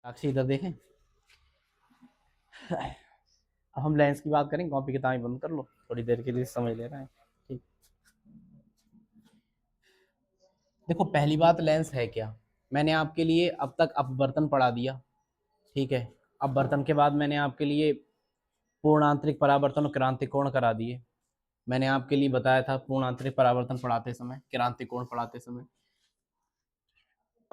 साक्षी इधर देखें। अब हम लेंस की बात करें। कॉपी किताबें बंद कर लो, थोड़ी देर के लिए समझ ले रहे हैं। ठीक, देखो पहली बात, लेंस है क्या। मैंने आपके लिए अब तक अपवर्तन पढ़ा दिया। ठीक है, अपवर्तन के बाद मैंने आपके लिए पूर्ण आंतरिक परावर्तन और क्रांतिक कोण करा दिए। मैंने आपके लिए बताया था पूर्ण आंतरिक परावर्तन पढ़ाते समय, क्रांतिक कोण पढ़ाते समय,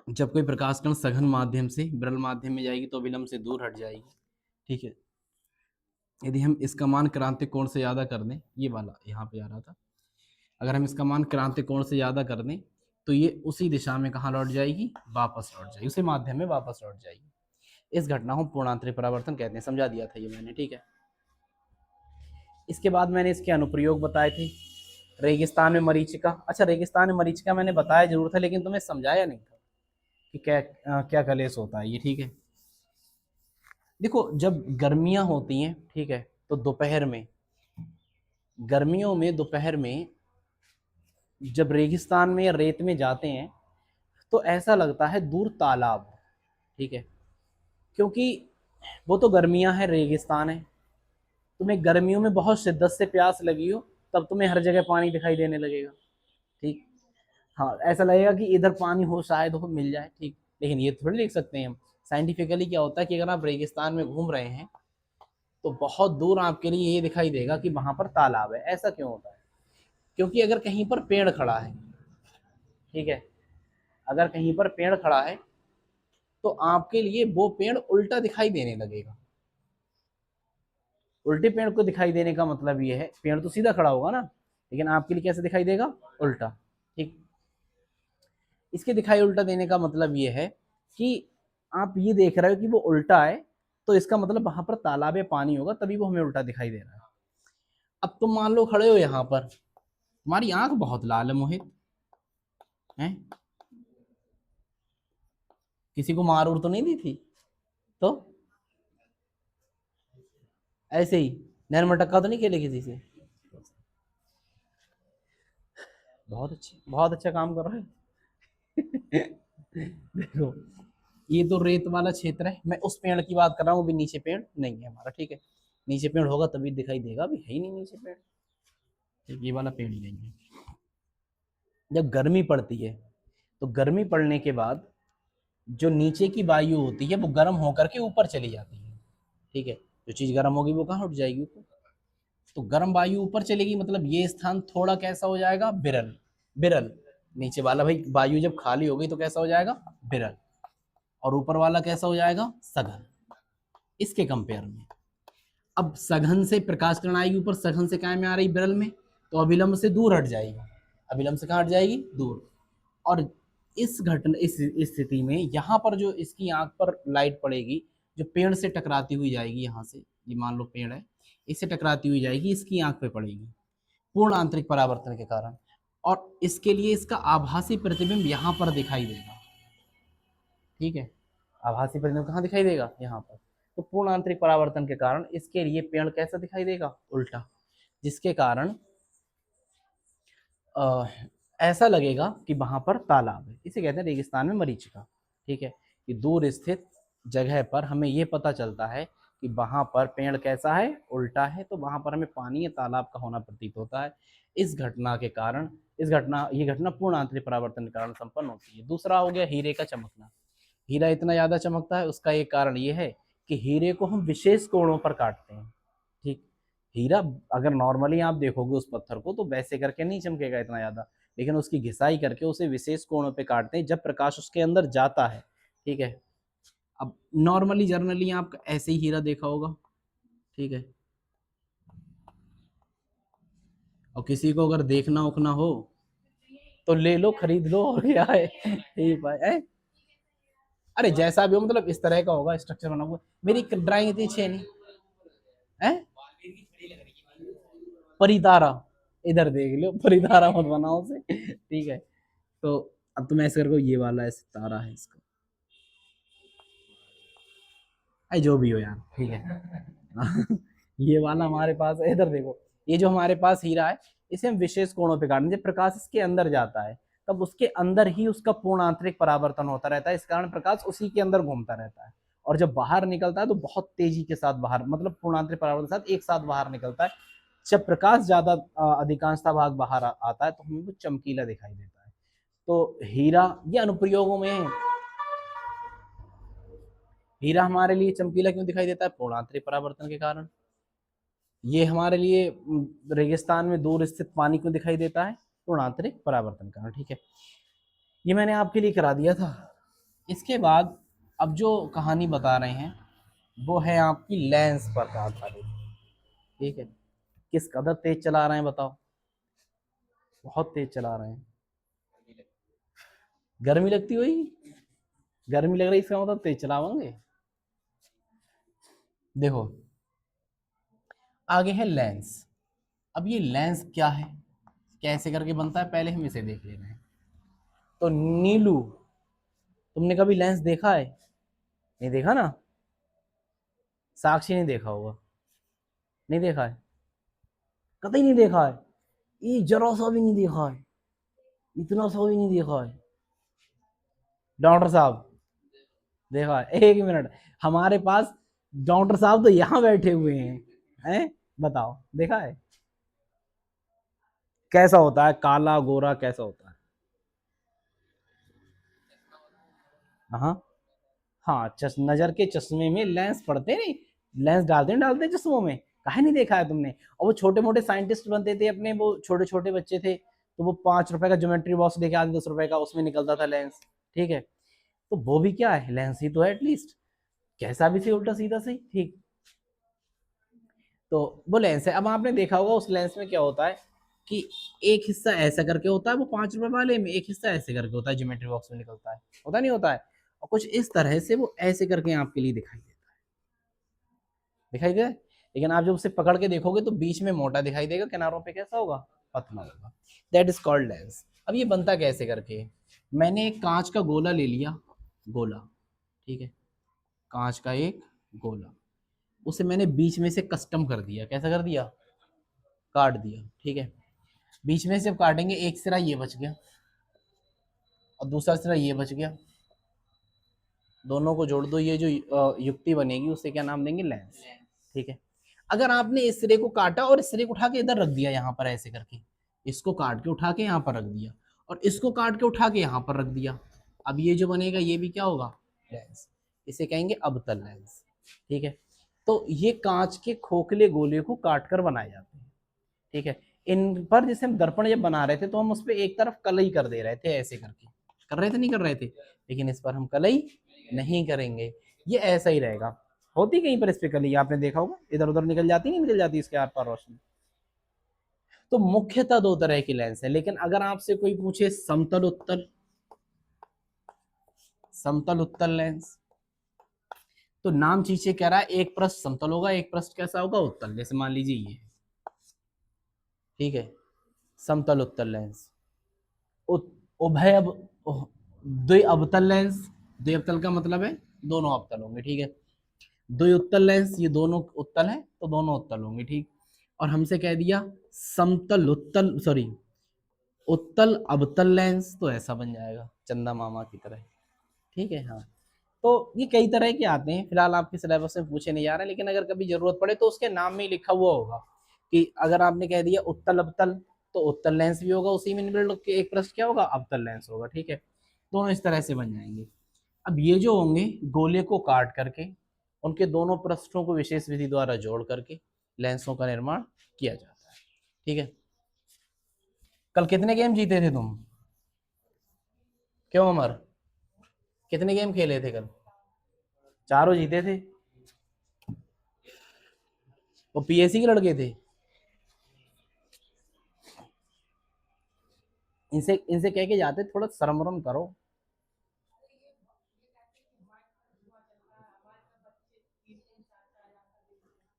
जब कोई प्रकाश कण सघन माध्यम से विरल माध्यम में जाएगी तो विलंब से दूर हट जाएगी। ठीक है, यदि हम इसका मान क्रांतिक कोण से ज्यादा कर दें, ये वाला यहाँ पे आ रहा था, अगर हम इसका मान क्रांतिक कोण से ज्यादा कर दें तो ये उसी दिशा में कहाँ लौट जाएगी, वापस लौट जाएगी, उसी माध्यम में वापस लौट जाएगी। इस घटना को पूर्णांतरिक परावर्तन कहते हैं। समझा दिया था ये मैंने। ठीक है, इसके बाद मैंने इसके अनुप्रयोग बताए थे। रेगिस्तान में मरीचिका, अच्छा रेगिस्तान में मरीचिका मैंने बताया जरूर था, लेकिन तुम्हें समझाया नहीं था कि क्या क्या कलेश होता है ये। ठीक है, देखो जब गर्मियां होती हैं, ठीक है, तो दोपहर में, गर्मियों में दोपहर में जब रेगिस्तान में या रेत में जाते हैं तो ऐसा लगता है दूर तालाब। ठीक है, क्योंकि वो तो गर्मियां हैं, रेगिस्तान है। तुम्हें गर्मियों में बहुत शिद्दत से प्यास लगी हो, तब तुम्हें हर जगह पानी दिखाई देने लगेगा। ठीक, हाँ ऐसा लगेगा कि इधर पानी हो, शायद हो, मिल जाए। ठीक, लेकिन ये थोड़ी लिख सकते हैं हम। साइंटिफिकली क्या होता है कि अगर आप रेगिस्तान में घूम रहे हैं तो बहुत दूर आपके लिए ये दिखाई देगा कि वहां पर तालाब है। ऐसा क्यों होता है? क्योंकि अगर कहीं पर पेड़ खड़ा है, ठीक है, अगर कहीं पर पेड़ खड़ा है तो आपके लिए वो पेड़ उल्टा दिखाई देने लगेगा। उल्टे पेड़ को दिखाई देने का मतलब ये है, पेड़ तो सीधा खड़ा होगा ना, लेकिन आपके लिए कैसे दिखाई देगा, उल्टा। ठीक, इसके दिखाई उल्टा देने का मतलब ये है कि आप ये देख रहे हो कि वो उल्टा है, तो इसका मतलब वहां पर तालाब या पानी होगा, तभी वो हमें उल्टा दिखाई दे रहा है। अब तुम मान लो खड़े हो यहाँ पर, तुम्हारी आंख बहुत लाल है मोहित, है, किसी को मार उर तो नहीं दी थी? तो ऐसे ही नैन मटक्का तो नहीं खेले किसी से? बहुत अच्छा काम कर रहे हैं। देखो, ये तो रेत वाला क्षेत्र है, मैं उस पेड़ की बात कर रहा हूँ, अभी नीचे पेड़ नहीं है हमारा। ठीक है, नीचे पेड़ होगा तभी दिखाई देगा, अभी है ही नहीं नीचे पेड़। ये वाला पेड़ ही नहीं है। जब गर्मी पड़ती है तो गर्मी पड़ने के बाद जो नीचे की वायु होती है वो गर्म होकर के ऊपर चली जाती है। ठीक है, जो चीज गर्म होगी वो कहाँ उठ जाएगी, ऊपर। तो गर्म वायु ऊपर चलेगी, मतलब ये स्थान थोड़ा कैसा हो जाएगा, विरल। विरल, नीचे वाला भाई वायु जब खाली हो गई तो कैसा हो जाएगा, विरल। और ऊपर वाला कैसा हो जाएगा, सघन। इसके कंपेयर में अब सघन से प्रकाश किरण आएगी ऊपर, सघन से क्या में आ रही, विरल में, तो अभिलंब से दूर हट जाएगी। अभिलंब से कहाँ हट जाएगी, दूर। और इस घटना, इस स्थिति में यहाँ पर जो इसकी आंख पर लाइट पड़ेगी, जो पेड़ से टकराती हुई जाएगी, यहाँ से ये मान लो पेड़ है, इससे टकराती हुई जाएगी, इसकी आंख पे पड़ेगी पूर्ण आंतरिक परावर्तन के कारण। और इसके लिए इसका आभासी प्रतिबिंब यहाँ पर दिखाई देगा। ठीक है, आभासी प्रतिबिंब कहाँ दिखाई देगा, यहाँ पर। तो पूर्ण आंतरिक परावर्तन के कारण इसके लिए पेड़ कैसा दिखाई देगा, उल्टा, जिसके कारण ऐसा लगेगा कि वहां पर तालाब है। इसे कहते हैं रेगिस्तान में मरीचिका। ठीक है, कि दूर स्थित जगह पर हमें यह पता चलता है कि वहां पर पेड़ कैसा है, उल्टा है, तो वहां पर हमें पानी या तालाब का होना प्रतीत होता है। इस घटना के कारण, ये घटना पूर्ण आंतरिक परावर्तन के कारण संपन्न होती है। दूसरा हो गया हीरे का चमकना। हीरा इतना ज्यादा चमकता है, उसका एक कारण ये है कि हीरे को हम विशेष कोणों पर काटते हैं। ठीक, हीरा अगर नॉर्मली आप देखोगे उस पत्थर को तो वैसे करके नहीं चमकेगा इतना ज्यादा, लेकिन उसकी घिसाई करके उसे विशेष कोणों पे काटते हैं जब प्रकाश उसके अंदर जाता है। ठीक है, अब नॉर्मली जर्नली आप ऐसे ही हीरा देखा होगा। ठीक है, और किसी को अगर देखना उखना हो तो ले लो, खरीद लो, और क्या है, अरे जैसा भी हो, मतलब इस तरह का होगा स्ट्रक्चर बना हुआ। मेरी ड्राइंग इतनी अच्छी है नहीं है। परितारा, इधर देख लो, परितारा मत बनाओ उसे। ठीक है, तो अब तुम ऐसे करो, ये वाला ऐसे तारा है इसका, अरे जो भी हो यार, ठीक है। ये वाला हमारे पास है, इधर देखो, ये जो हमारे पास हीरा है, इसे हम विशेष कोणों पे काटते हैं। जब प्रकाश इसके अंदर जाता है तब उसके अंदर ही उसका पूर्ण आंतरिक परावर्तन होता रहता है, इस कारण प्रकाश उसी के अंदर घूमता रहता है और जब बाहर निकलता है तो बहुत तेजी के साथ बाहर, मतलब पूर्णांतरिक परावर्तन के साथ एक साथ बाहर निकलता है। जब प्रकाश ज्यादा अधिकांशता भाग बाहर आता है तो हमें वो चमकीला दिखाई देता है। तो हीरा, ये अनुप्रयोगों में, हीरा हमारे लिए चमकीला क्यों दिखाई देता है? पूर्णांतरिक परावर्तन के कारण। ये हमारे लिए रेगिस्तान में दूर स्थित पानी क्यों दिखाई देता है? पूर्णांतरिक परावर्तन के कारण। ठीक है, ये मैंने आपके लिए करा दिया था। इसके बाद अब जो कहानी बता रहे हैं वो है आपकी लेंस पर आधारित। ठीक है, किस कदर तेज चला रहे हैं बताओ? बहुत तेज चला रहे हैं। गर्मी लगती हुई, गर्मी लग रही, इसका मतलब तेज चलाओगे। देखो आगे है लेंस। अब ये लेंस क्या है, कैसे करके बनता है, पहले हम इसे देख ले रहे हैं। तो नीलू, तुमने कभी लेंस देखा है? नहीं देखा ना? साक्षी नहीं देखा होगा, नहीं देखा है, कतई नहीं देखा है, ये जरा सा भी नहीं देखा है, इतना सा भी नहीं देखा है। डॉक्टर साहब देखा है? एक मिनट, हमारे पास डॉक्टर साहब तो यहाँ बैठे हुए हैं, बताओ देखा है? कैसा होता है, काला गोरा कैसा होता है? हाँ हाँ, नजर के चश्मे में लेंस पड़ते नहीं, लेंस डालते चश्मों में, काहे नहीं देखा है तुमने? और वो छोटे मोटे साइंटिस्ट बनते थे अपने, वो छोटे छोटे बच्चे थे तो वो 5 रुपए का ज्योमेट्री बॉक्स लेके आते, 10 रुपए का, उसमें निकलता था लेंस। ठीक है, तो वो भी क्या है, लेंस ही तो है एटलीस्ट, कैसा भी सही उल्टा सीधा सही। ठीक, तो वो लेंस है। अब आपने देखा होगा उस लेंस में क्या होता है कि एक हिस्सा ऐसा करके होता है वो 5 रुपए वाले में, एक हिस्सा ऐसे करके होता है, ज्योमेट्री बॉक्स में निकलता है, होता नहीं होता है? और कुछ इस तरह से वो ऐसे करके आपके लिए दिखाई देता है, दिखाई दे। लेकिन आप जब उसे पकड़ के देखोगे तो बीच में मोटा दिखाई देगा, किनारों पे कैसा होगा, पतला होगा। That is called lens. अब ये बनता कैसे करके, मैंने एक कांच का गोला ले लिया, गोला, ठीक है, कांच का एक गोला, उसे मैंने बीच में से कस्टम कर दिया। कैसा कर दिया? काट दिया। ठीक है, बीच में से जब काटेंगे एक सिरा ये बच गया और दूसरा सिरा ये बच गया, दोनों को जोड़ दो, ये जो युक्ति बनेगी उसे क्या नाम देंगे? लेंस। ठीक है, अगर आपने इस सिरे को काटा और इस सिरे को उठा के इधर रख दिया, यहाँ पर ऐसे करके, इसको काट के उठा के यहाँ पर रख दिया और इसको काट के उठा के यहाँ पर रख दिया, अब ये जो बनेगा ये भी क्या होगा? लेंस। इसे कहेंगे अवतल लेंस। ठीक है, तो ये कांच के खोखले गोले को काट कर बनाए जाते हैं। ठीक है, इन पर जैसे हम दर्पण जब बना रहे थे तो हम उस पर एक तरफ कलई कर दे रहे थे, ऐसे करके कर रहे थे, नहीं कर रहे थे? लेकिन इस पर हम कलई नहीं करेंगे, ये ऐसा ही रहेगा। होती कहीं पर इस पे कलई, आपने देखा होगा, इधर उधर निकल जाती, नहीं निकल जाती इसके आर पार रोशनी। तो मुख्यतः दो तरह की लेंस है, लेकिन अगर आपसे कोई पूछे समतल उत्तल, समतल उत्तल लेंस, तो नाम चीजें कह रहा है, एक पृष्ठ समतल होगा, एक पृष्ठ कैसा होगा? उत्तल। जैसे मान लीजिए ये, ठीक है, समतल उत्तल लेंस। उभय द्वि अवतल लेंस, द्वि अवतल का मतलब है दोनों अवतल होंगे। ठीक है, द्वि उत्तल लेंस, ये दोनों उत्तल है तो दोनों उत्तल होंगे। ठीक, और हमसे कह दिया समतल उत्तल, सॉरी उत्तल अवतल लेंस, तो ऐसा बन जाएगा चंदा मामा की तरह। ठीक है, हाँ, तो ये कई तरह के आते हैं, फिलहाल आपके सिलेबस में पूछे नहीं जा रहे, लेकिन अगर कभी जरूरत पड़े तो उसके नाम में ही लिखा हुआ होगा कि अगर आपने कह दिया उत्तल अवतल तो उत्तल लेंस भी होगा, उसी में एक पृष्ठ क्या होगा? अवतल लेंस होगा। ठीक है, दोनों इस तरह से बन जाएंगे। अब ये जो होंगे, गोले को काट करके उनके दोनों पृष्ठों को विशेष विधि द्वारा जोड़ करके लेंसों का निर्माण किया जाता है। ठीक है, कल कितने गेम जीते थे तुम? क्यों अमर, कितने गेम खेले थे कल? चारों जीते थे। वो पीएससी के लड़के थे। इनसे इनसे कह के जाते थोड़ा शर्म वरम करो।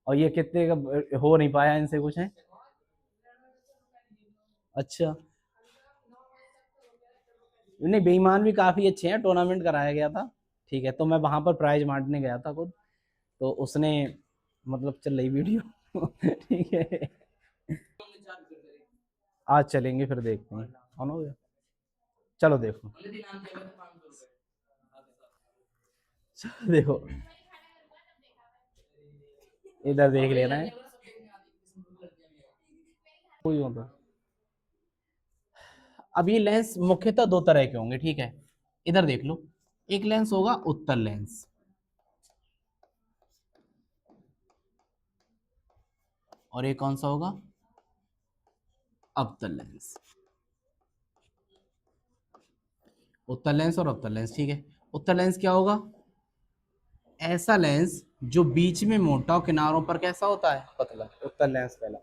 और ये कितने का हो नहीं पाया इनसे कुछ है? अच्छा, नहीं बेईमान भी काफी अच्छे हैं, टूर्नामेंट कराया गया था। ठीक है, तो मैं वहां पर प्राइज बांटने गया था खुद, तो उसने, मतलब चल रही वीडियो ठीक है, आज चलेंगे फिर देखते हैं। ऑन हो गया, चलो देखो, देखो इधर देख लेना है कोई होगा। अब ये लेंस मुख्यतः दो तरह के होंगे, ठीक है। इधर देख लो, एक लेंस होगा उत्तल लेंस, और एक कौन सा होगा, अवतल लेंस। उत्तल लेंस और अवतल लेंस, ठीक है। उत्तल लेंस क्या होगा, ऐसा लेंस जो बीच में मोटा और किनारों पर कैसा होता है, पतला, उत्तल लेंस पहला।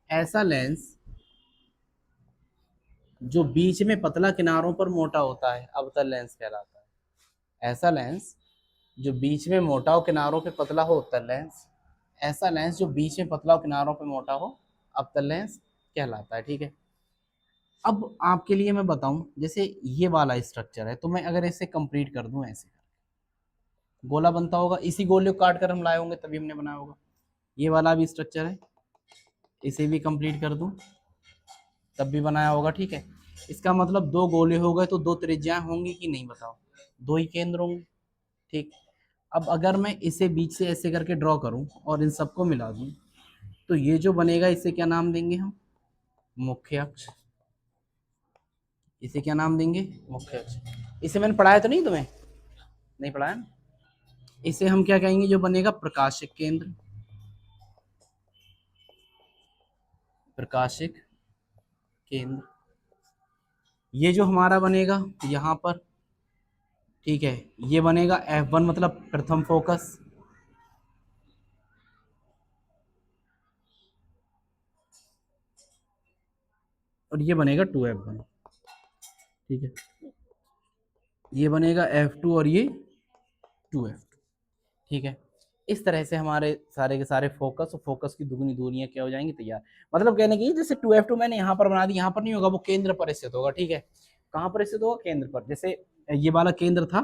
ऐसा लेंस जो बीच में पतला किनारों पर मोटा होता है, अवतल लेंस कहलाता है। ऐसा लेंस जो बीच में मोटा हो किनारों पे पतला हो, उत्तल लेंस। ऐसा लेंस जो बीच में पतला हो किनारों पे मोटा हो, अवतल लेंस कहलाता है, ठीक है। अब आपके लिए मैं बताऊं, जैसे ये वाला स्ट्रक्चर है, तो मैं अगर इसे कंप्लीट कर दूं ऐसे, गोला बनता होगा, इसी गोले को काट कर हम लाए होंगे तभी हमने बनाया होगा। ये वाला भी स्ट्रक्चर है, इसे भी कंप्लीट कर दूं तब भी बनाया होगा, ठीक है। इसका मतलब दो गोले हो गए तो दो त्रिज्याएं होंगी कि नहीं, बताओ, दो ही केंद्र होंगे, ठीक। अब अगर मैं इसे बीच से ऐसे करके ड्रॉ करूं और इन सबको मिला दूं, तो ये जो बनेगा इसे क्या नाम देंगे हम, मुख्य अक्ष। इसे क्या नाम देंगे, मुख्य अक्ष। इसे मैंने पढ़ाया तो नहीं तुम्हें, नहीं पढ़ाया ना? इसे हम क्या कहेंगे, जो बनेगा प्रकाशिक केंद्र, प्रकाशिक केंद्र। ये जो हमारा बनेगा यहाँ पर, ठीक है, ये बनेगा F1 मतलब प्रथम फोकस, और ये बनेगा 2F1, ठीक है। ये बनेगा F2 और ये 2F2, ठीक है। इस तरह से हमारे सारे के सारे फोकस और फोकस की दुगनी दूरियां क्या हो जाएंगी, तैयार। मतलब कहने की जैसे 2F2 मैंने यहाँ पर बना दी, यहाँ पर नहीं होगा, वो केंद्र पर स्थित होगा, ठीक है। कहाँ पर स्थित होगा, केंद्र पर। जैसे ये वाला केंद्र था,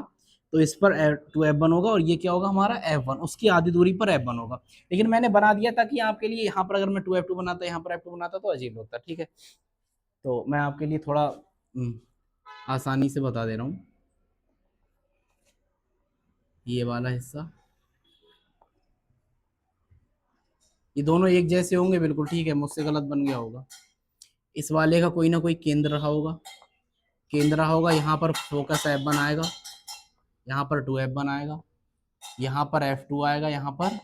तो इस पर 2F1 होगा, और ये क्या होगा हमारा F1, उसकी आधी दूरी पर F1 होगा। लेकिन मैंने बना दिया ताकि आपके लिए, यहाँ पर अगर मैं 2F2 बनाता, यहाँ पर F2 बनाता तो अजीब होता, ठीक है। तो मैं आपके लिए थोड़ा आसानी से बता दे रहा हूँ, ये वाला हिस्सा, ये दोनों एक जैसे होंगे बिल्कुल, ठीक है, मुझसे गलत बन गया होगा। इस वाले का कोई ना कोई केंद्र रहा होगा, केंद्र रहा होगा, यहाँ पर फोकस F1 आएगा, यहाँ पर 2F1 आएगा, यहाँ पर F2 आएगा, यहाँ पर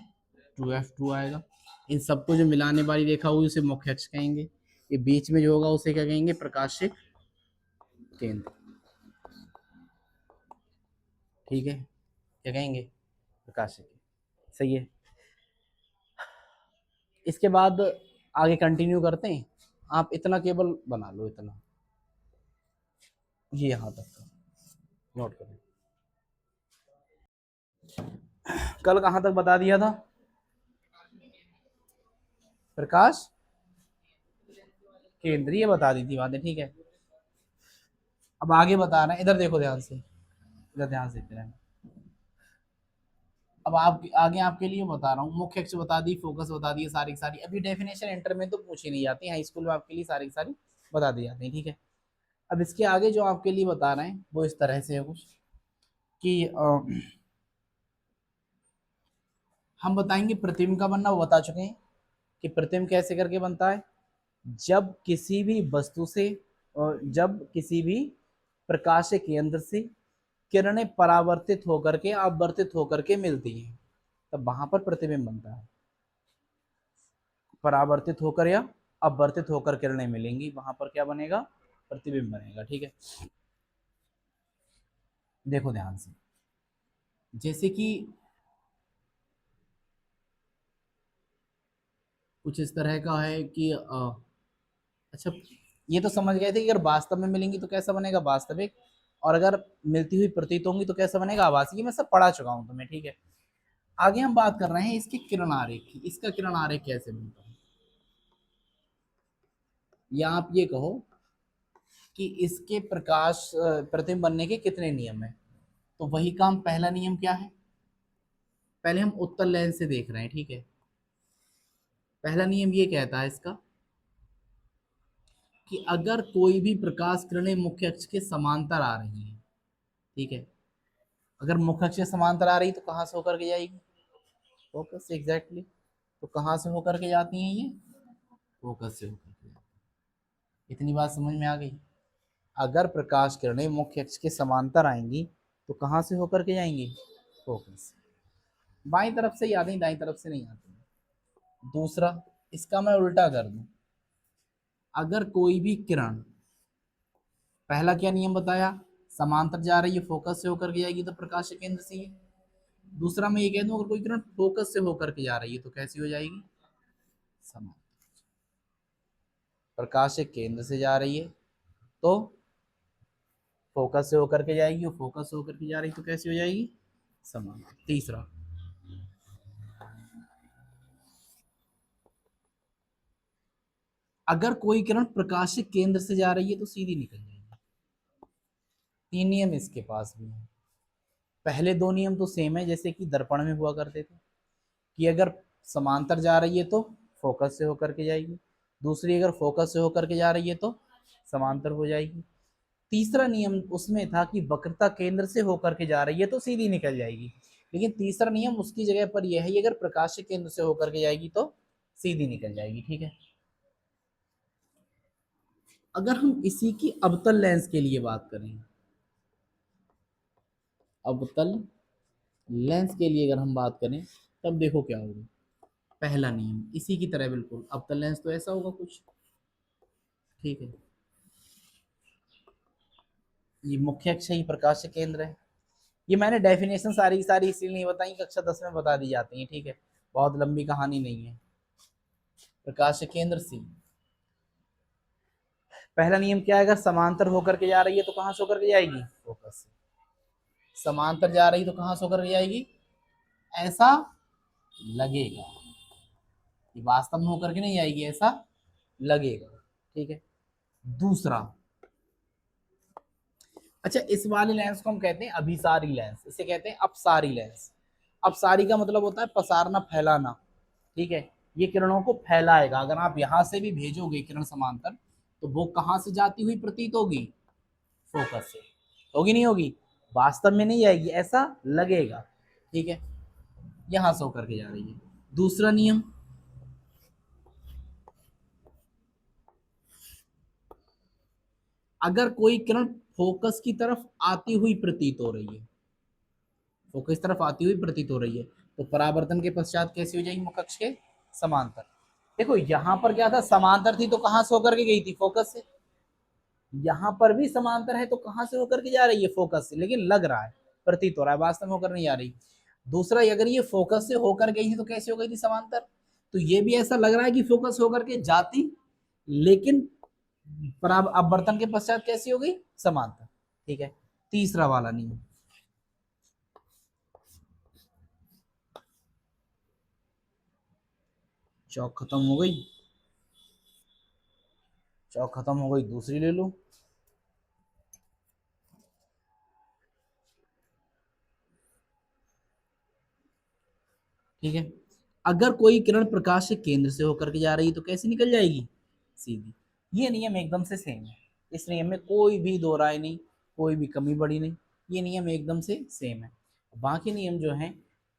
2F2 आएगा। इन सबको जो मिलाने वाली रेखा हुई उसे मुख्य अक्ष कहेंगे। ये बीच में जो होगा उसे क्या कहेंगे, प्रकाशिक केंद्र, ठीक है, क्या कहेंगे, प्रकाशिक, सही है। इसके बाद आगे कंटिन्यू करते हैं। आप इतना केबल बना लो, इतना, ये यहाँ तक का नोट करें। कल कहाँ तक बता दिया था, प्रकाश केंद्रीय बता दी थी बातें, ठीक है। अब आगे बता रहे हैं, इधर देखो ध्यान से, इधर ध्यान से देखते रहना। अब आप आगे आपके लिए बता रहा हूँ, मुख्य अक्ष बता दी, फोकस बता दिए, सारी की सारी। अभी डेफिनेशन इंटर में तो पूछी नहीं जाती, हाई स्कूल में आपके लिए सारी की सारी बता दी जाती है, ठीक है। अब इसके आगे जो आपके लिए बता रहे हैं वो इस तरह से है कुछ, कि हम बताएंगे प्रतिबिंब का बनना, वो बता चुके हैं कि प्रतिबिंब कैसे करके बनता है, जब किसी भी वस्तु से, जब किसी भी प्रकाश के केंद्र से किरणें परावर्तित होकर के, अपवर्तित होकर के मिलती हैं, तब वहां पर प्रतिबिंब बनता है। परावर्तित होकर या अपवर्तित होकर किरणें मिलेंगी, वहां पर क्या बनेगा, प्रतिबिंब बनेगा, ठीक है। देखो ध्यान से, जैसे कि कुछ इस तरह का है कि अच्छा, ये तो समझ गए थे कि अगर वास्तव में मिलेंगी तो कैसा बनेगा, वास्तविक, और अगर मिलती हुई प्रतीत होंगी तो कैसा बनेगा, आभासी। ये मैं सब पढ़ा चुका हूं तुम्हें, ठीक है। आगे हम बात कर रहे हैं इसके किरण आरेख की, इसका किरण आरेख कैसे बनता है, या आप ये कहो कि इसके प्रकाश प्रतिबिंब बनने के कितने नियम हैं। तो वही काम, पहला नियम क्या है, पहले हम उत्तल लेंस से देख रहे हैं, ठीक है। पहला नियम ये कहता है इसका, कि अगर कोई भी प्रकाश किरणें मुख्य अक्ष के समांतर आ रही हैं, ठीक है, अगर मुख्य अक्ष के समांतर आ रही तो कहाँ से होकर के जाएगी, फोकस से एग्जैक्टली। तो कहाँ से होकर के जाती हैं ये? फोकस से होकर के जाती हैं। इतनी बात समझ में आ गई? अगर प्रकाश किरणें मुख्य अक्ष के समांतर आएंगी तो कहाँ से होकर के जाएंगी? फोकस। बाईं तरफ से ही आती, दाईं तरफ से नहीं आती। दूसरा, इसका मैं उल्टा कर दूं, अगर कोई भी किरण, पहला क्या नियम बताया, समांतर जा रही है फोकस से होकर के जाएगी तो प्रकाश के केंद्र से ही है। दूसरा मैं ये कह दूं, अगर कोई किरण फोकस से होकर के जा रही है तो कैसी हो जाएगी? समांतर। प्रकाश के केंद्र से जा रही है तो फोकस से होकर के जाएगी, और फोकस से होकर के जा रही तो कैसी हो जाएगी? समांतर। तीसरा, अगर कोई किरण प्रकाश के केंद्र से जा रही है तो सीधी निकल जाएगी। तीन नियम इसके पास भी हैं। पहले दो नियम तो सेम है जैसे कि दर्पण में हुआ करते थे, कि अगर समांतर जा रही है तो फोकस से होकर के जाएगी, दूसरी अगर फोकस से होकर के जा रही है तो समांतर हो जाएगी। तीसरा नियम उसमें था कि वक्रता केंद्र से होकर के जा रही है तो सीधी निकल जाएगी, लेकिन तीसरा नियम उसकी जगह पर यह है, अगर प्रकाश के केंद्र से होकर के जाएगी तो सीधी निकल जाएगी। ठीक है। अगर हम इसी की अवतल लेंस के लिए बात करें, अवतल लेंस के लिए अगर हम बात करें, तब देखो क्या होगा। पहला नियम इसी की तरह बिल्कुल, अवतल लेंस तो ऐसा होगा कुछ। ठीक है, ये मुख्य अक्ष ही प्रकाश के केंद्र है। ये मैंने डेफिनेशन सारी सारी इसलिए नहीं बताई, कक्षा 10 में बता दी जाती है। ठीक है, बहुत लंबी कहानी नहीं है। प्रकाश के केंद्र सी। पहला नियम क्या है, अगर समांतर होकर के जा रही है तो कहां से होकर के जाएगी? फोकस से। समांतर जा रही तो कहां से होकर के जाएगी? ऐसा लगेगा, ये वास्तव में होकर के नहीं जाएगी, ऐसा लगेगा। ठीक है। दूसरा, अच्छा इस वाले लेंस को हम कहते हैं अभिसारी लेंस, इसे कहते हैं अपसारी लेंस। अपसारी का मतलब होता है पसारना, फैलाना। ठीक है, ये किरणों को फैलाएगा। अगर आप यहां से भी भेजोगे किरण समांतर, तो वो कहां से जाती हुई प्रतीत होगी? फोकस से। होगी नहीं होगी? वास्तव में नहीं आएगी, ऐसा लगेगा। ठीक है, यहां से होकर के जा रही है। दूसरा नियम, अगर कोई किरण फोकस की तरफ आती हुई प्रतीत हो रही है, फोकस तरफ आती हुई प्रतीत हो रही है, तो परावर्तन के पश्चात कैसी हो जाएगी? मुख्य अक्ष के समांतर। देखो यहां पर क्या था, समांतर थी तो कहां से होकर के गई थी? फोकस से। यहां पर भी समांतर है तो कहां से होकर के जा रही है? फोकस से, लेकिन लग रहा है, प्रतीत हो रहा है, वास्तव में होकर नहीं आ रही। दूसरा, अगर ये फोकस से होकर गई थी तो कैसे हो गई थी समांतर? तो ये भी ऐसा लग रहा है कि फोकस होकर के जाती, लेकिन अपवर्तन के पश्चात कैसी हो गई? समांतर। ठीक है। तीसरा वाला नियम, चौक खत्म हो गई, चौक खत्म हो गई, दूसरी ले लो। ठीक है, अगर कोई किरण प्रकाश के केंद्र से होकर के जा रही है तो कैसे निकल जाएगी? सीधी। ये नियम एकदम से सेम है, इस नियम में कोई भी दो राय नहीं, कोई भी कमी बड़ी नहीं, ये नियम एकदम से सेम है। बाकी नियम जो है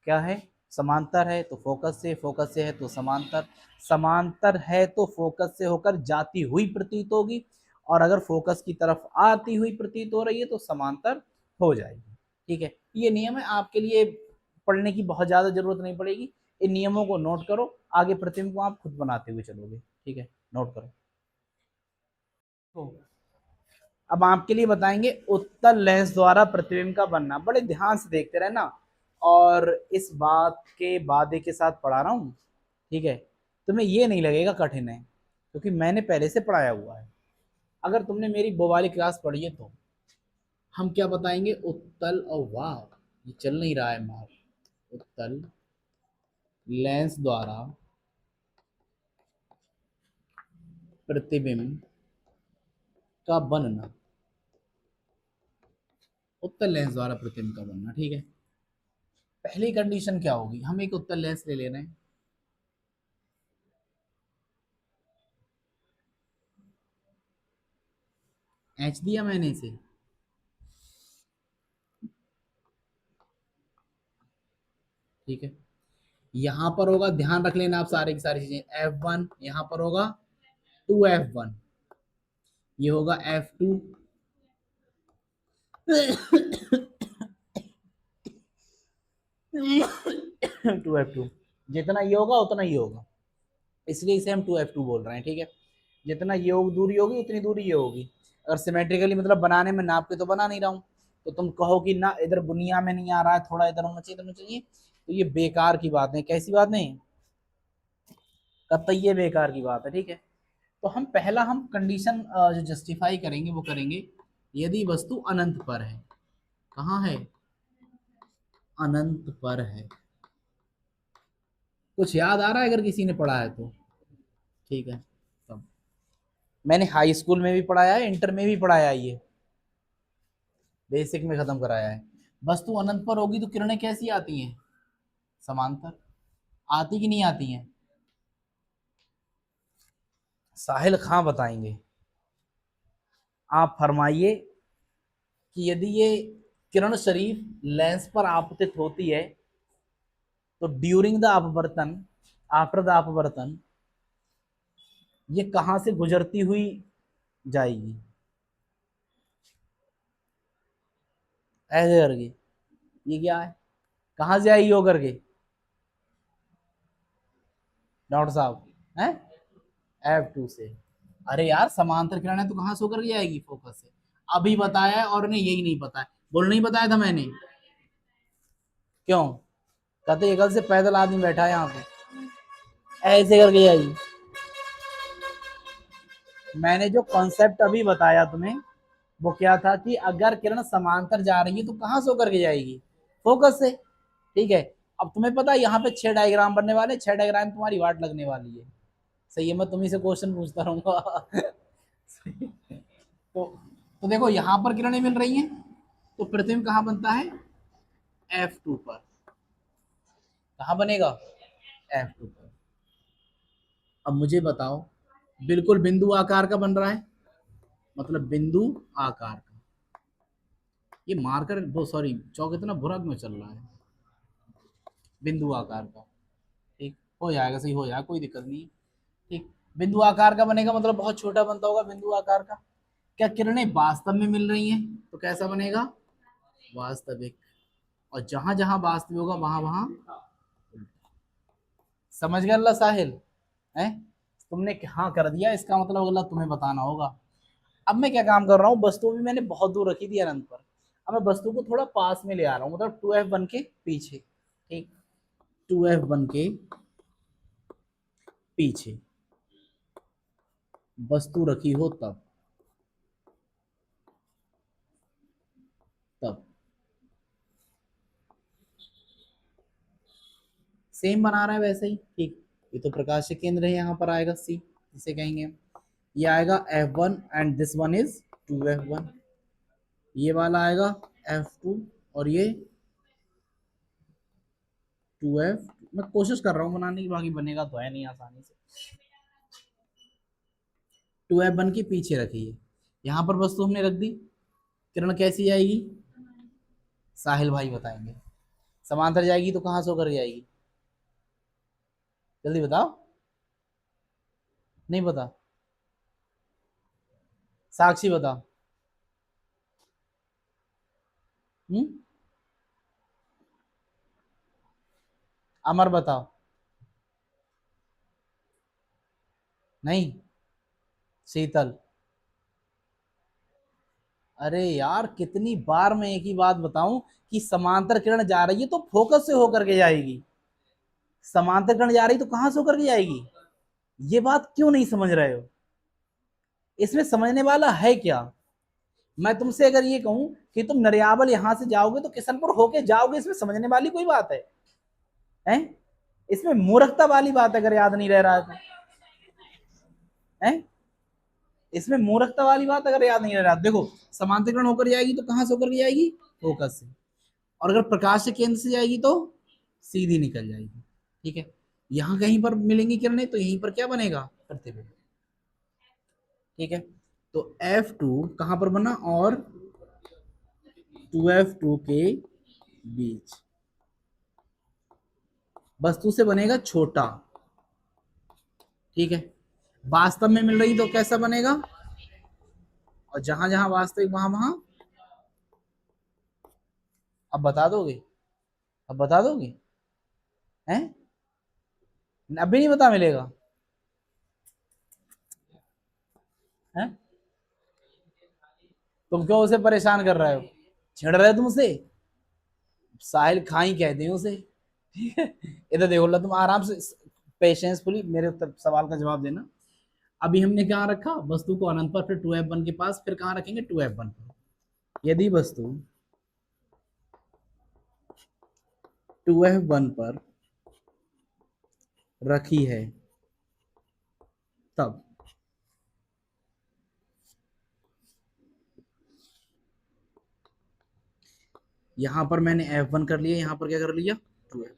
क्या है, समांतर है तो फोकस से, फोकस से है तो समांतर, समांतर है तो फोकस से होकर जाती हुई प्रतीत होगी, और अगर फोकस की तरफ आती हुई प्रतीत हो रही है तो समांतर हो जाएगी। ठीक है, ये नियम है, आपके लिए पढ़ने की बहुत ज्यादा जरूरत नहीं पड़ेगी। इन नियमों को नोट करो, आगे प्रतिबिंब को आप खुद बनाते हुए चलोगे। ठीक है, नोट करो। तो अब आपके लिए बताएंगे उत्तल लेंस द्वारा प्रतिबिंब का बनना। बड़े ध्यान से देखते रहना, और इस बात के वादे के साथ पढ़ा रहा हूँ। ठीक है, तुम्हें ये नहीं लगेगा कठिन है, क्योंकि मैंने पहले से पढ़ाया हुआ है। अगर तुमने मेरी वो वाली क्लास पढ़ी है तो हम क्या बताएंगे, उत्तल, और वाह ये चल नहीं रहा है मार, उत्तल लेंस द्वारा प्रतिबिंब का बनना, उत्तल लेंस द्वारा प्रतिबिंब का बनना। ठीक है, पहली कंडीशन क्या होगी, हम एक उत्तल लेंस ले ले रहे हैं। एच दिया मैंने इसे। ठीक है, यहाँ पर होगा, ध्यान रख लेना आप सारे की सारी चीजें, F1 यहाँ पर होगा 2F1, ये होगा F2 2F2, जितना ये होगा उतना ये होगा, इसलिए इसे हम 2F2 बोल रहे हैं। ठीक है, जितना ये दूरी होगी उतनी दूरी ये होगी। अगर सिमेट्रिकली मतलब बनाने में नाप के तो बना नहीं रहा हूँ, तो तुम कहो कि ना इधर बुनिया में नहीं आ रहा है, थोड़ा इधर होना चाहिए, इधर होना चाहिए, तो ये बेकार की बात है। कैसी बात नहीं, कतई ये बेकार की बात है। ठीक है, तो हम पहला हम कंडीशन जो जस्टिफाई करेंगे वो करेंगे यदि वस्तु अनंत पर है। कहाँ है, अनंत पर है। कुछ याद आ रहा है अगर किसी ने पढ़ा है तो? ठीक है, तब मैंने हाई स्कूल में भी पढ़ाया है, इंटर में भी पढ़ाया है, ये बेसिक में खत्म कराया है। वस्तु अनंत पर होगी तो किरणें कैसी आती हैं, समांतर आती कि नहीं आती हैं? साहिल खां बताएंगे, आप फरमाइए कि यदि ये किरण शरीफ लेंस पर आपतित होती है तो ड्यूरिंग द अपवर्तन, आफ्टर द अपवर्तन, ये कहां से गुजरती हुई जाएगी, ऐसे करके, ये क्या है, कहां से आएगी हो करके डॉक्टर साहब हैं, F2 से। अरे यार समांतर किरण है तो कहां से होकर के जाएगी, फोकस से। अभी बताया है और इन्हें यही नहीं पता है, बोल नहीं बताया था मैंने, क्यों? कहते एक से पैदल आदमी बैठा है यहाँ पे, ऐसे करके जाएगी। मैंने जो कॉन्सेप्ट अभी बताया तुम्हें वो क्या था कि अगर किरण समांतर जा रही है तो कहां से होकर के जाएगी, फोकस से। ठीक है, अब तुम्हें पता है यहाँ पे 6 डायग्राम बनने वाले, 6 डायग्राम तुम्हारी वाट लगने वाली है। सही है, मैं तुम्ही से क्वेश्चन पूछता रहूंगा। तो तो देखो यहाँ पर किरणें मिल रही हैं, तो प्रतिबिंब कहाँ बनता है, F2 पर। कहाँ बनेगा, F2 पर। अब मुझे बताओ, बिल्कुल बिंदु आकार का बन रहा है, मतलब बिंदु आकार का। ये मार्कर वो सॉरी चौक इतना बुरा क्यों चल रहा है, बिंदु आकार का। ठीक हो जाएगा, सही हो जाएगा, कोई दिक्कत नहीं है। ठीक, बिंदु आकार का बनेगा मतलब बहुत छोटा बनता होगा बिंदु आकार का। क्या किरणें वास्तव में मिल रही हैं तो कैसा बनेगा, वास्तविक। और जहां जहां वास्तविक होगा वहां वहां, समझ गया अल्लाह साहिल है? तुमने हाँ कर दिया, इसका मतलब अल्लाह तुम्हें बताना होगा। अब मैं क्या काम कर रहा हूँ, वस्तु भी मैंने बहुत दूर रखी थी अनंत पर, अब मैं वस्तु को थोड़ा पास में ले आ रहा हूँ, मतलब 2F1 के पीछे। ठीक, 2F1 के पीछे वस्तु रखी हो तब, तब सेम बना रहा है वैसे ही। ठीक, ये तो प्रकाश के केंद्र है, यहाँ पर आएगा सी, इसे कहेंगे ये आएगा F1 and this one is 2F1, ये वाला आएगा F2 और ये 2F। मैं कोशिश कर रहा हूँ बनाने की, बाकी बनेगा तो है नहीं आसानी से। 2F1 के पीछे रखी है, यहाँ पर वस्तु हमने रख दी, किरण कैसी जाएगी, साहिल भाई बताएंगे। समांतर जाएगी तो कहाँ से होकर जाएगी, जल्दी बताओ, नहीं पता, साक्षी बताओ। हम्म, अमर बताओ, नहीं, शीतल। अरे यार कितनी बार मैं एक ही बात बताऊं कि समांतर किरण जा रही है तो फोकस से होकर के जाएगी, समांतर किरण जा रही तो कहां से होकर के जाएगी, ये बात क्यों नहीं समझ रहे हो, इसमें समझने वाला है क्या? मैं तुमसे अगर ये कहूं कि तुम नरियावल यहां से जाओगे तो किशनपुर होके जाओगे, इसमें समझने वाली कोई बात है? इसमें मूर्खता वाली बात अगर याद नहीं रह रहा है तो, है? इसमें मूर्खता वाली बात अगर याद नहीं रह रहा, देखो समांतरिकरण होकर जाएगी तो कहां से होकर के जाएगी, फोकस से। और अगर प्रकाश के केंद्र से जाएगी तो सीधी निकल जाएगी। ठीक है, यहां कहीं पर मिलेंगी किरणें तो यहीं पर क्या बनेगा, प्रतिबिंब। ठीक है, तो F2 कहां पर बना, और 2F2 के बीच, वस्तु से बनेगा छोटा, ठीक है। वास्तव में मिल रही तो कैसा बनेगा, और जहां जहां वास्तविक वहां वहां, अब बता दोगे, अब बता दोगे हैं, अभी नहीं बता मिलेगा हैं, तुम क्यों उसे परेशान कर रहे हो, छेड़ रहे हो तुम उसे, साहिल खाई कहते हैं उसे, ठीक है। इधर देखो ला, तुम आराम से पेशेंसफुली मेरे उत्तर सवाल का जवाब देना। अभी हमने कहाँ रखा वस्तु को अनंत पर, फिर 2f1 के पास, फिर कहाँ रखेंगे 2f1 पर। यदि वस्तु 2f1 पर रखी है तब यहां पर मैंने f1 कर लिया, यहां पर क्या कर लिया 2f।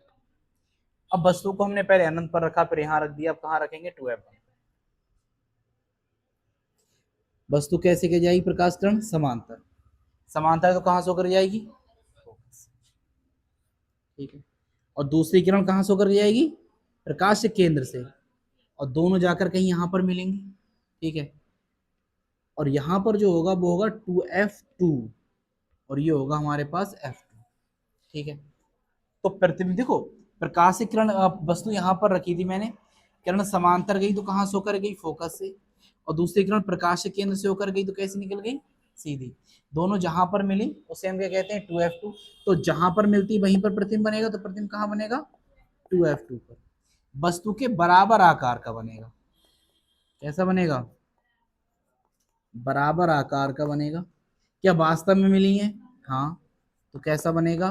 अब वस्तु को हमने पहले अनंत पर रखा, फिर यहां रख दिया, अब कहां रखेंगे 2f1। वस्तु कैसे की जाएगी प्रकाशकरण, समांतर, समांतर तो कहां से होकर जाएगी, ठीक है। और दूसरी किरण कहां से होकर जाएगी, प्रकाश के केंद्र से, और दोनों जाकर कहीं यहां पर मिलेंगे, ठीक है। और यहां पर जो होगा वो होगा 2f2, और ये होगा हमारे पास f2, ठीक है। तो प्रतिबिंब देखो, प्रकाश की किरण वस्तु यहां पर रखी थी मैंने, किरण समांतर गई तो कहां से होकर गई, फोकस से, और दूसरी किरण प्रकाश के केंद्र से होकर गई तो कैसे निकल गई, सीधी। दोनों जहां पर मिली उसे हम क्या कहते हैं 2f2। तो जहां पर मिलती वहीं पर प्रतिबिंब बनेगा, तो प्रतिबिंब कहां बनेगा 2f2 पर। वस्तु के बराबर आकार का बनेगा, कैसा बनेगा, बराबर आकार का बनेगा। क्या वास्तव में मिली है, हाँ, तो कैसा बनेगा,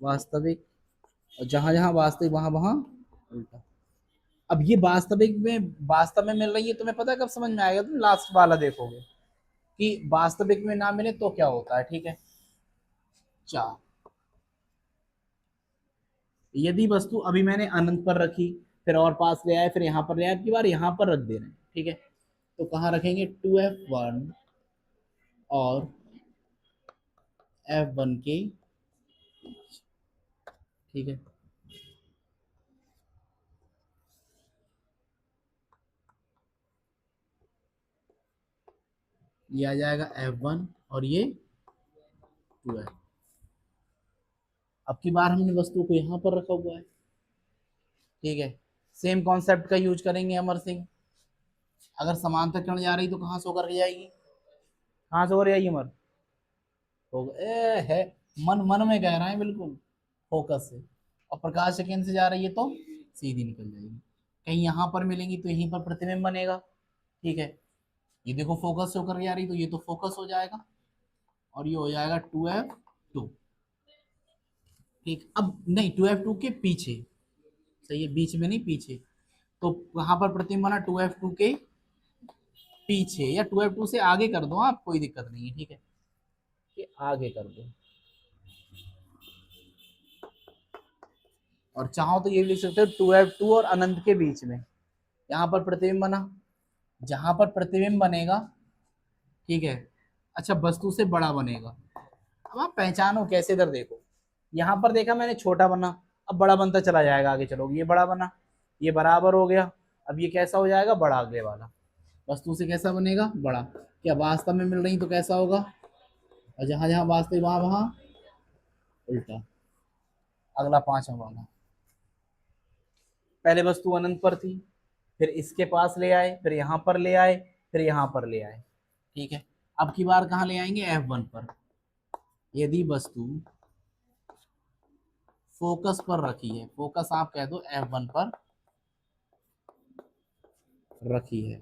वास्तविक, और जहां जहां वास्तविक वहां वहां उल्टा। अब ये वास्तविक में, वास्तव में मिल रही है, तुम्हें पता है कब समझ में आएगा, तुम लास्ट वाला देखोगे कि वास्तविक में ना मिले तो क्या होता है, ठीक है। 4, यदि वस्तु अभी मैंने अनंत पर रखी, फिर और पास ले आए, फिर यहाँ पर ले आए, अब की बार यहाँ पर रख दे रहे हैं, ठीक है। तो कहाँ रखेंगे 2f1 और f1 के, ठीक है। ये आ जाएगा f1 और ये 2f। अब की बार हमने वस्तु को यहाँ पर रखा हुआ है, ठीक है। सेम कॉन्सेप्ट का यूज करेंगे अमर सिंह। अगर समांतर किरण जा रही तो कहाँ से होकर के जाएगी, कहाँ से होकर जाएगी अमर, ए है, मन मन में कह रहे हैं बिल्कुल, फोकस से। और प्रकाश के केंद्र से जा रही है तो सीधी निकल जाएगी। कहीं यहाँ पर मिलेंगी तो यहीं पर प्रतिबिंब बनेगा, ठीक है। ये देखो फोकस से होकर के जा रही तो ये तो फोकस हो जाएगा, और ये हो जाएगा 2f2, ठीक। अब नहीं 2f2 के पीछे, सही है, बीच में नहीं पीछे। तो वहां पर प्रतिबिंब बना 2f2 के पीछे, या 2f2 से आगे कर दो आप, कोई दिक्कत नहीं है, ठीक है, ये आगे कर दो। और चाहो तो ये भी लिख सकते हो 2f2 और अनंत के बीच में, यहाँ पर प्रतिबिंब बना, जहां पर प्रतिबिंब बनेगा, ठीक है। अच्छा वस्तु से बड़ा बनेगा, अब आप पहचानो कैसे, इधर देखो, यहाँ पर देखा मैंने छोटा बना, अब बड़ा बनता चला जाएगा, आगे चलोगे ये बड़ा बना, ये बराबर हो गया, अब ये कैसा हो जाएगा, बड़ा अगले वाला, वस्तु से कैसा बनेगा, बड़ा। क्या वास्तव में मिल रही तो कैसा होगा, और जहां जहां वास्तविक वहां वहां उल्टा। अगला 5वां वाला, पहले वस्तु अनंत पर थी, फिर इसके पास ले आए, फिर यहाँ पर ले आए, फिर यहाँ पर ले आए, ठीक है। अब की बार कहाँ ले आएंगे f1 पर। यदि वस्तु फोकस पर रखी है, फोकस आप कह दो f1 पर रखी है,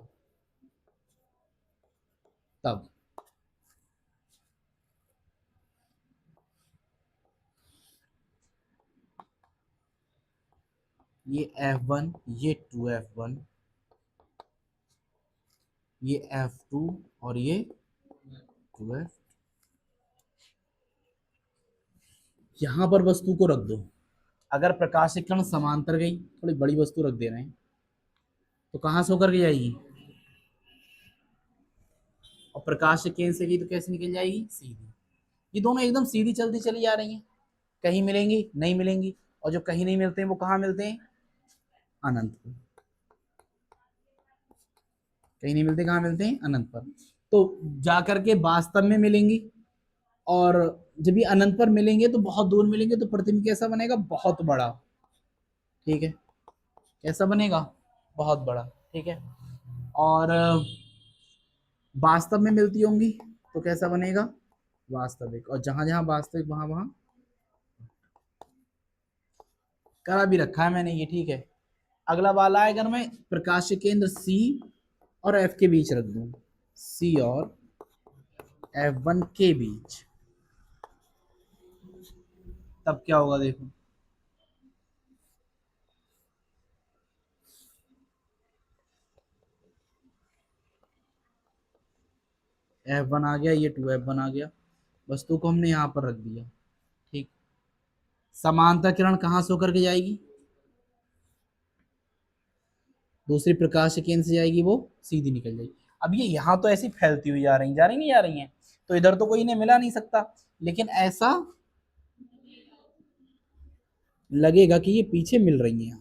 तब ये f1, ये 2f1, ये f2 और ये 2f, यहां पर वस्तु को रख दो। अगर प्रकाशीकरण समांतर गई, थोड़ी बड़ी वस्तु रख दे रहे हैं, तो कहां से होकर के जाएगी, और प्रकाश के केंद्र से गई तो कैसे निकल जाएगी, सीधी। ये दोनों एकदम सीधी चलती चली जा रही हैं, कहीं मिलेंगी नहीं मिलेंगी, और जो कहीं नहीं मिलते हैं वो कहाँ मिलते हैं, अनंत पर। कहीं नहीं मिलते, कहाँ मिलते हैं, अनंत पर। तो जाकर के वास्तव में मिलेंगी, और जब ये अनंत पर मिलेंगे तो बहुत दूर मिलेंगे, तो प्रतिबिंब कैसा बनेगा, बहुत बड़ा। ठीक है, कैसा बनेगा, बहुत बड़ा। ठीक है, और वास्तव में मिलती होंगी तो कैसा बनेगा, वास्तविक। और जहां जहां वास्तविक वहां वहां करा भी रखा है मैंने ये। ठीक है, अगला वाला है, अगर मैं प्रकाश केंद्र सी और एफ के बीच रख दूं, सी और F1 के बीच, तब क्या होगा देखो। F1 आ गया, ये 2F1 आ गया, वस्तु को हमने यहाँ पर रख दिया। ठीक, समांतर किरण कहाँ से होकर के जाएगी, दूसरी प्रकाश केंद्र से जाएगी, वो सीधी निकल जाएगी। अब ये यहाँ तो ऐसी फैलती हुई जा रही, जा रही नहीं जा रही है, तो इधर तो कोई इन्हें मिला नहीं सकता, लेकिन ऐसा लगेगा कि ये पीछे मिल रही है,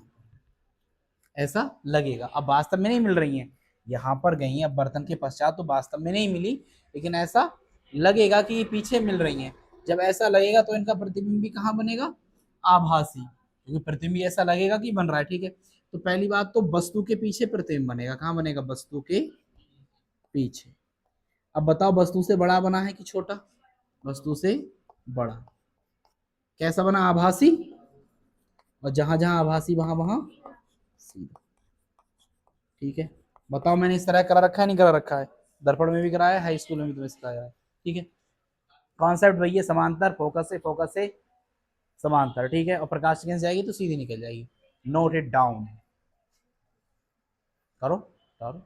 ऐसा लगेगा। अब वास्तव में नहीं मिल रही हैं, यहाँ पर गई हैं अब बर्तन के पश्चात, तो वास्तव में नहीं मिली, लेकिन ऐसा लगेगा कि ये पीछे मिल रही हैं। जब ऐसा लगेगा तो इनका प्रतिबिंब भी कहाँ बनेगा, आभासी, क्योंकि प्रतिबिंब ऐसा लगेगा कि बन रहा है। ठीक है, तो पहली बात तो वस्तु के पीछे प्रतिबिंब बनेगा, कहाँ बनेगा, वस्तु के पीछे। अब बताओ वस्तु से बड़ा बना है कि छोटा, वस्तु से बड़ा। कैसा बना, आभासी, और जहां जहां आभासी वहां वहां सीधा। ठीक है, बताओ मैंने इस तरह करा रखा है नहीं करा रखा है, दर्पण में भी कराया है, हाई स्कूल में भी तुम्हें सिखाया है। ठीक है, कॉन्सेप्ट वही है, समांतर, फोकस से समांतर। ठीक है, और प्रकाश से जाएगी तो सीधी निकल जाएगी। नोट इट डाउन, करो करो।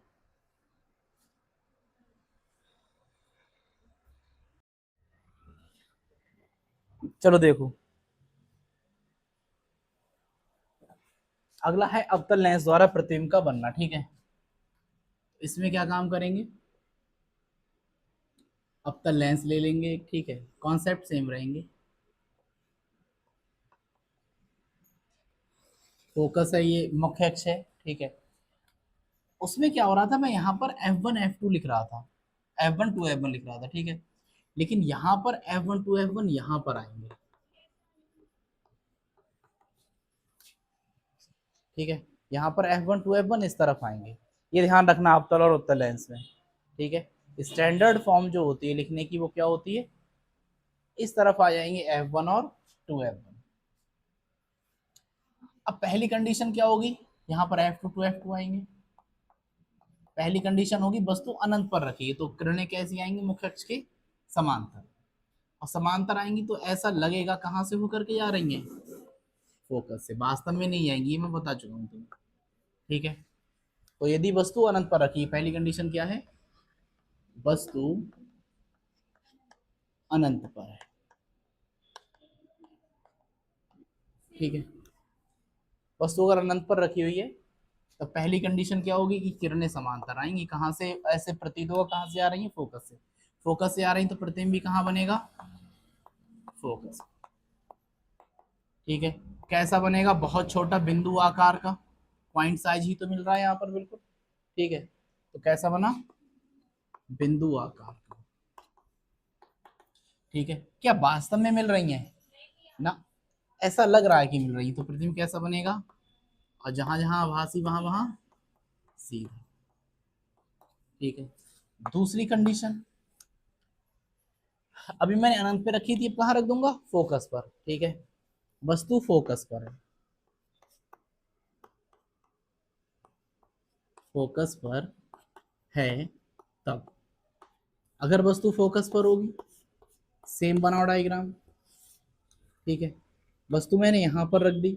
चलो देखो, अगला है अवतल लेंस द्वारा प्रतिबिंब का बनना। ठीक है, इसमें क्या काम करेंगे, अवतल लेंस ले लेंगे। ठीक है, कॉन्सेप्ट सेम रहेंगे, फोकस है, ये मुख्य अक्ष है। ठीक है, उसमें क्या हो रहा था, मैं यहाँ पर F1 F2 लिख रहा था, F1 2F1 लिख रहा था। ठीक है, लेकिन यहाँ पर F1 2F1 यहाँ पर आएंगे। ठीक है, यहाँ पर F1 2F1 इस तरफ आएंगे, ये ध्यान रखना अवतल और उत्तल लेंस में। ठीक है, स्टैंडर्ड फॉर्म जो होती है लिखने की वो क्या होती है, इस तरफ आ जाएंगे F1 और 2F1। अब पहली कंडीशन क्या होगी, यहाँ पर F2 2F2 आएंगे। पहली कंडीशन होगी वस्तु अनंत पर रखी है, तो किरणें कैसी आएंगी, मुख्य अक्ष के समांतर, और समांतर आएंगी तो ऐसा लगेगा कहाँ से होकर के जा रही हैं, फोकस से। वास्तव में नहीं आएंगी, ये मैं बता चुका हूँ तुम्हें। ठीक है, तो यदि वस्तु अनंत पर रखी है, पहली कंडीशन क्या है, वस्तु अनंत पर है। ठीक है, वस्तु अगर अनंत पर रखी हुई है तो पहली कंडीशन क्या होगी कि किरणें समांतर आएंगी, कहाँ से, ऐसे प्रतीत होगा कहाँ से आ रही है, फोकस से। फोकस से आ रही तो प्रतिबिंब भी कहाँ बनेगा, फोकस। ठीक है, कैसा बनेगा, बहुत छोटा बिंदु आकार का, पॉइंट साइज ही तो मिल रहा है यहाँ पर बिल्कुल। ठीक है, तो कैसा बना, बिंदु आकार का। ठीक है, क्या वास्तव में मिल रही हैं ना, ऐसा लग रहा है कि मिल रही है, तो प्रतिबिंब कैसा बनेगा, और जहां जहां आभासी वहां वहां सीधा। ठीक है, दूसरी कंडीशन, अभी मैंने अनंत पे रखी थी, अब कहाँ रख दूंगा, फोकस पर। ठीक है, वस्तु फोकस पर है, फोकस पर है, तब अगर वस्तु फोकस पर होगी, सेम बनाओ डायग्राम। ठीक है, वस्तु मैंने यहां पर रख दी,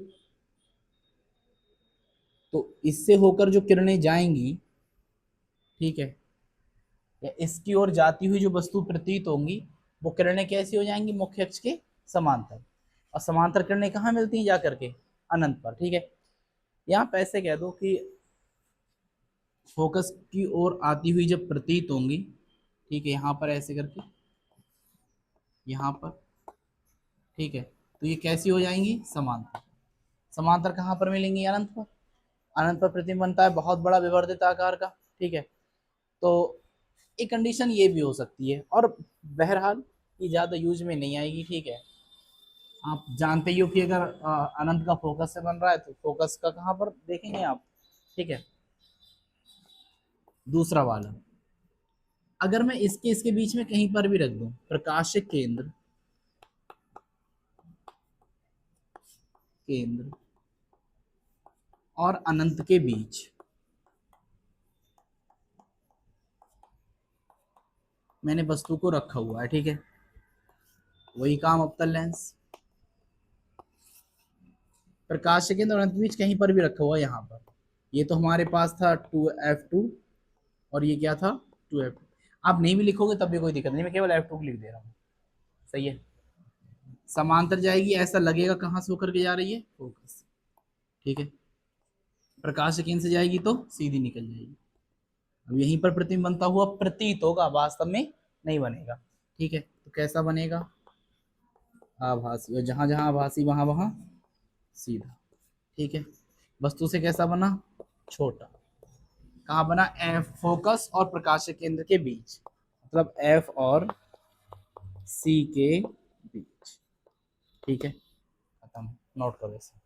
तो इससे होकर जो किरणें जाएंगी, ठीक है, या इसकी ओर जाती हुई जो वस्तु प्रतीत होंगी, वो किरणें कैसी हो जाएंगी, मुख्य अक्ष के समांतर। और समांतर किरणें कहाँ मिलती हैं, जाकर के अनंत पर। ठीक है, यहाँ पे ऐसे कह दो कि फोकस की ओर आती हुई जब प्रतीत होंगी, ठीक है, यहाँ पर ऐसे करके, यहाँ पर। ठीक है, तो ये कैसी हो जाएंगी, समांतर। समांतर कहाँ पर मिलेंगी? अनंत पर। अनंत पर प्रतिबिंब बनता है बहुत बड़ा विवर्धित आकार का, ठीक है। तो एक कंडीशन ये भी हो सकती है, और बहरहाल ये ज्यादा यूज में नहीं आएगी, ठीक है। आप जानते ही हो कि अगर अनंत का फोकस से बन रहा है तो फोकस का कहाँ पर देखेंगे आप, ठीक है। दूसरा वाला, अगर मैं इसके इसके बीच में कहीं पर भी रख दूं प्रकाश केंद्र, केंद्र और अनंत के बीच, मैंने वस्तु को रखा हुआ है, ठीक है। वही काम अवतल लेंस, प्रकाश केंद्र और अनंत के बीच कहीं पर भी रखा हुआ है यहाँ पर। ये तो हमारे पास था 2f2, और ये क्या था 2f2। आप नहीं भी लिखोगे तब भी कोई दिक्कत नहीं, मैं केवल f2 लिख दे रहा हूँ, सही है। समांतर जाएगी, ऐसा लगेगा कहाँ से होकर के जा रही है, फोकस, ठीक है। प्रकाश केंद्र से जाएगी तो सीधी निकल जाएगी। अब यहीं पर प्रतिबिंब बनता हुआ प्रतीत होगा, वास्तव में नहीं बनेगा, ठीक है। तो कैसा बनेगा? आभासी, और जहां जहां आभासी वहां वहां सीधा, ठीक है। वस्तु से कैसा बना? छोटा। कहाँ बना? एफ, फोकस और प्रकाश केंद्र के बीच, मतलब एफ और सी के बीच, ठीक है। खत्म, नोट करो इसे।